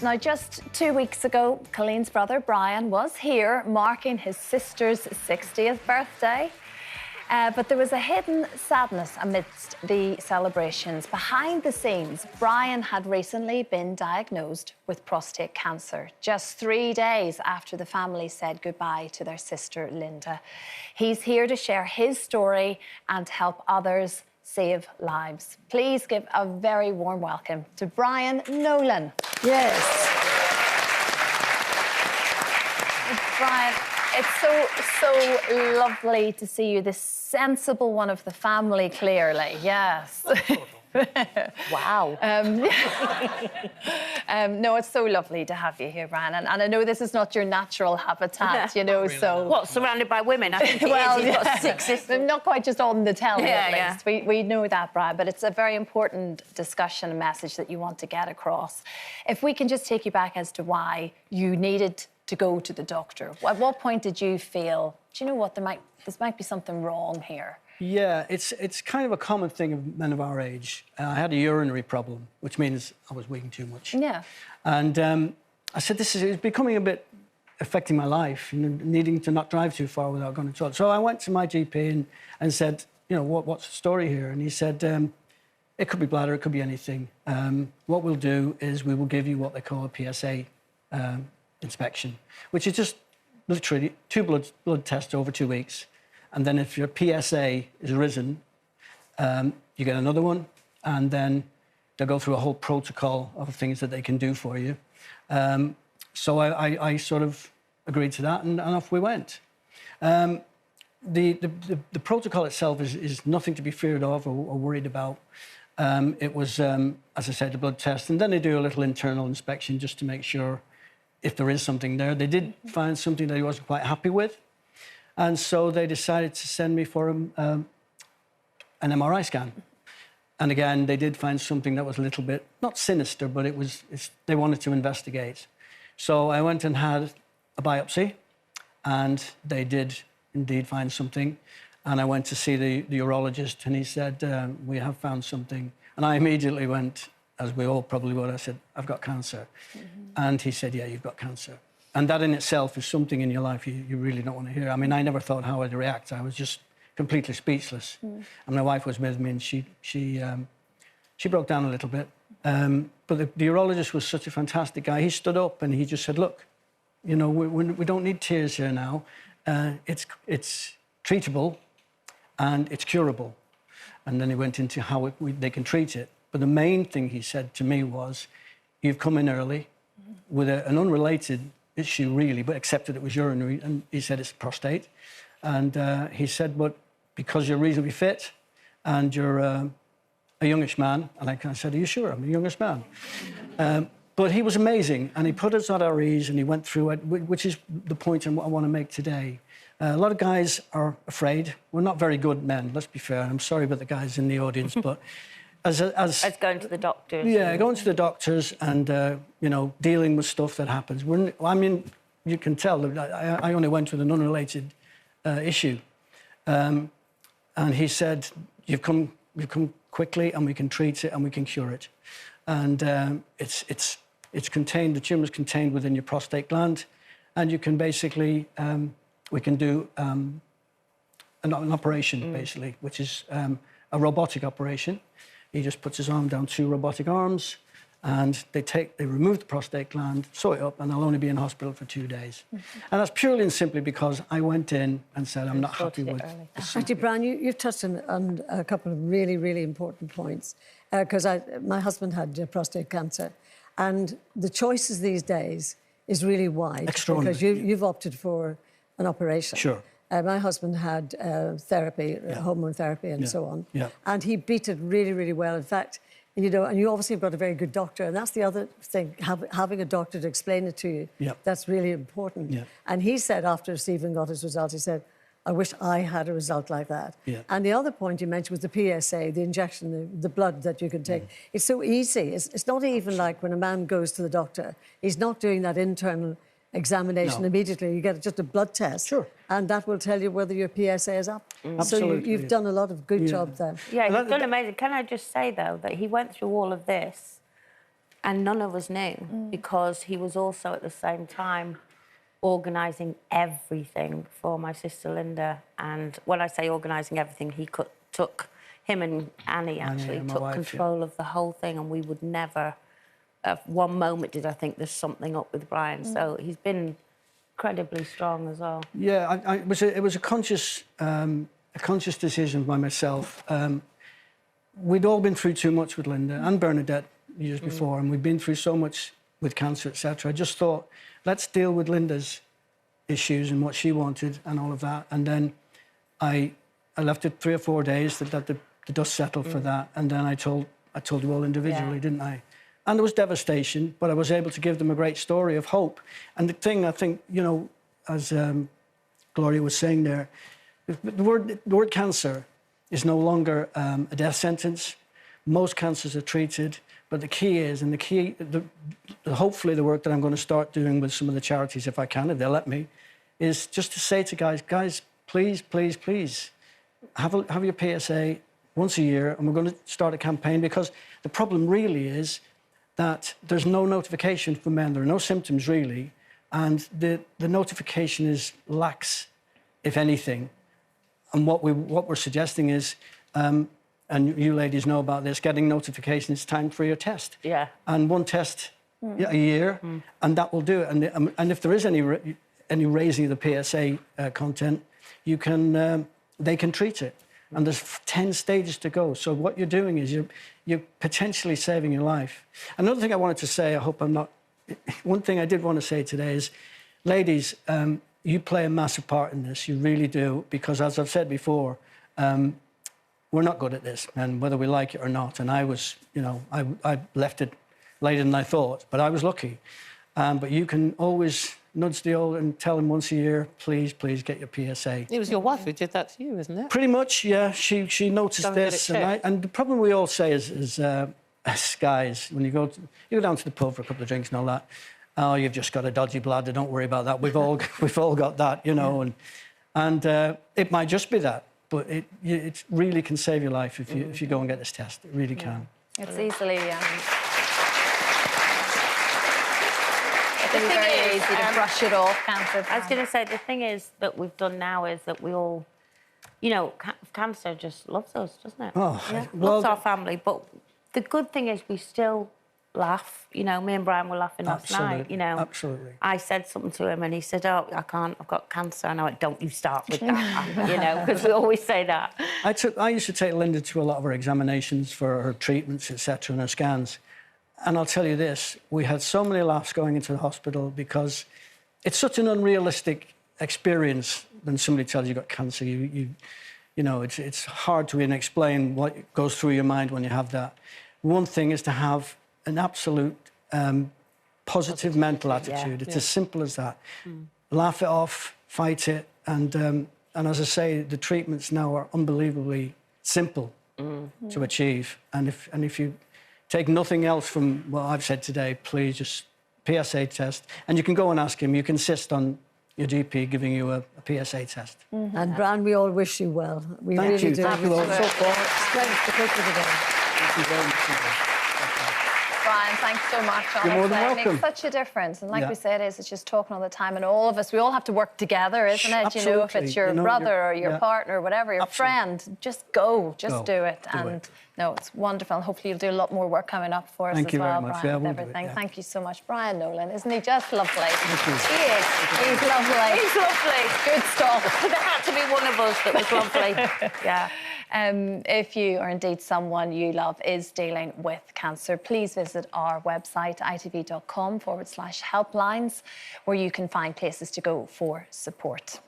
Now, just 2 weeks ago, Coleen's brother Brian was here marking his sister's 60th birthday. But there was a hidden sadness amidst the celebrations. Behind the scenes, Brian had recently been diagnosed with prostate cancer, just 3 days after the family said goodbye to their sister Linda. He's here to share his story and help others save lives. Please give a very warm welcome to Brian Nolan. Yes. Brian, it's so lovely to see you, this sensible one of the family, clearly, yes. Wow. No, it's so lovely to have you here, Brian. And I know this is not your natural habitat, you know, so... What, surrounded by women? I think well, he's got 6 sisters. Not quite just on the telly, yeah, at least. We know that, Brian, but it's a very important discussion and message that you want to get across. If we can just take you back as to why you needed to go to the doctor. At what point did you feel, do you know what, there might be something wrong here? Yeah, it's kind of a common thing of men of our age. I had a urinary problem, which means I was weeing too much. Yeah. And I said, it's becoming a bit affecting my life, you know, needing to not drive too far without going to the toilet. So I went to my GP and said, you know, what's the story here? And he said, it could be bladder, it could be anything. What we'll do is we will give you what they call a PSA inspection, which is just literally 2 blood tests over 2 weeks. And then if your PSA is risen, you get another one, and then they'll go through a whole protocol of things that they can do for you. So I sort of agreed to that, and off we went. The protocol itself is nothing to be feared of or worried about. It was, as I said, a blood test, and then they do a little internal inspection just to make sure if there is something there. They did find something that he wasn't quite happy with. And so they decided to send me for an MRI scan. And again, they did find something that was a little bit, not sinister, but they wanted to investigate. So I went and had a biopsy, and they did indeed find something. And I went to see the urologist, and he said, we have found something. And I immediately went, as we all probably would, I said, I've got cancer. And he said, yeah, you've got cancer. And that in itself is something in your life you really don't want to hear. I mean, I never thought how I'd react. I was just completely speechless. And my wife was with me, and she broke down a little bit. But the urologist was such a fantastic guy. He stood up and he just said, look, you know, we don't need tears here now. It's treatable and it's curable. And then he went into how they can treat it. But the main thing he said to me was, you've come in early with an unrelated issue, really, but except that it was urinary, and he said it's prostate. And he said, but because you're reasonably fit and you're a youngish man, and I said, are you sure? I'm a youngish man. But he was amazing, and he put us at our ease, and he went through it, which is the point I want to make today. A lot of guys are afraid. We're not very good men, let's be fair. I'm sorry about the guys in the audience, but as going to the doctors. Yeah, going to the doctors and, you know, dealing with stuff that happens. I mean, you can tell that I only went with an unrelated issue. And he said, you've come quickly, and we can treat it and we can cure it. And it's contained, the tumour's contained within your prostate gland, and you can basically, we can do an operation, basically, which is a robotic operation. He just puts his arm down 2 robotic arms, and they remove the prostate gland, sew it up, and I'll only be in hospital for 2 days. And that's purely and simply because I went in and said, I'm not happy with this. Actually, Brian, you've touched on a couple of really, really important points, because my husband had prostate cancer, and the choices these days is really wide. Extraordinary. Because you've opted for an operation. Sure. My husband had therapy, hormone therapy and so on. Yeah. And he beat it really, really well. In fact, you know, and you obviously have got a very good doctor. And that's the other thing, having a doctor to explain it to you. Yeah. That's really important. Yeah. And he said, after Stephen got his result, he said, I wish I had a result like that. Yeah. And the other point you mentioned was the PSA, the injection, the blood that you can take. It's so easy. It's not even like when a man goes to the doctor. He's not doing that internal examination immediately. You get just a blood test. Sure. And that will tell you whether your PSA is up. Absolutely. So you've done a lot of good job there. Yeah, he's done amazing. Can I just say, though, that he went through all of this And none of us knew because he was also at the same time organising everything for my sister Linda. And when I say organising everything, he took him and Annie actually my took wife, control of the whole thing, and we would never, at one moment did I think there's something up with Brian. So he's been incredibly strong as well. Yeah, it was a conscious decision by myself. We'd all been through too much with Linda and Bernadette years before, and we'd been through so much with cancer, etc. I just thought, let's deal with Linda's issues and what she wanted and all of that. And then I left it 3 or 4 days that the dust settled for that. And then I told you all individually, didn't I? And there was devastation, but I was able to give them a great story of hope. And the thing, I think, you know, as Gloria was saying there, the word cancer is no longer a death sentence. Most cancers are treated, but the key is, and hopefully the work that I'm going to start doing with some of the charities, if I can, if they'll let me, is just to say to guys, please, please, please, have your PSA once a year, and we're going to start a campaign, because the problem really is that there's no notification for men. There are no symptoms, really, and the notification is lax, if anything. And what we're suggesting is, and you ladies know about this, getting notification it's time for your test. Yeah. And one test a year, and that will do it. And if there is any raising of the PSA content, they can treat it. And there's 10 stages to go. So what you're doing is you're potentially saving your life. Another thing I wanted to say, I hope I'm not... One thing I did want to say today is, ladies, you play a massive part in this. You really do. Because as I've said before, we're not good at this, and whether we like it or not. And I was, you know, I left it later than I thought, but I was lucky. But you can always nudge the old and tell him once a year, please, please get your PSA. It was your wife who did that to you, isn't it? Pretty much, yeah. She noticed this, and the problem we all say is guys, when you go down to the pub for a couple of drinks and all that, oh, you've just got a dodgy bladder. Don't worry about that. We've all got that, you know, and it might just be that, but it really can save your life if you go and get this test. It really can. It's easily. It's very easy to brush it off, cancer. I was going to say, the thing is that we've done now is that we all, you know, cancer just loves us, doesn't it? Oh, yeah. well, loves our family. But the good thing is we still laugh. You know, me and Brian were laughing last night, you know. Absolutely. I said something to him and he said, oh, I can't, I've got cancer. And I went, don't you start with that, you know, because we always say that. I used to take Linda to a lot of her examinations for her treatments, etc., and her scans. And I'll tell you this, we had so many laughs going into the hospital because it's such an unrealistic experience when somebody tells you you've got cancer. You know, it's hard to even explain what goes through your mind when you have that. One thing is to have an absolute positive mental attitude. It's as simple as that. Laugh it off, fight it, and as I say, the treatments now are unbelievably simple to achieve. And if you take nothing else from what I've said today, please just PSA test. And you can go and ask him. You can insist on your GP giving you a PSA test. And Brian, we all wish you well. We Thank really you. do. Thank you all so far. Strength to cope with it all. Thank you very much. Brian, thanks so much. You're more than welcome. It makes such a difference. And like we said, it's just talking all the time. And all of us, we all have to work together, isn't it? Absolutely. You know, if it's your brother or your partner or whatever, your friend, just go. Just do it. No, it's wonderful. And hopefully you'll do a lot more work coming up for us as well, Brian, with everything. Thank you so much. Brian Nolan, isn't he just lovely? Thank you. He is. He's lovely. He's lovely. Good stuff. There had to be one of us that was lovely. Yeah. If you or indeed someone you love is dealing with cancer, please visit our website, itv.com/helplines, where you can find places to go for support.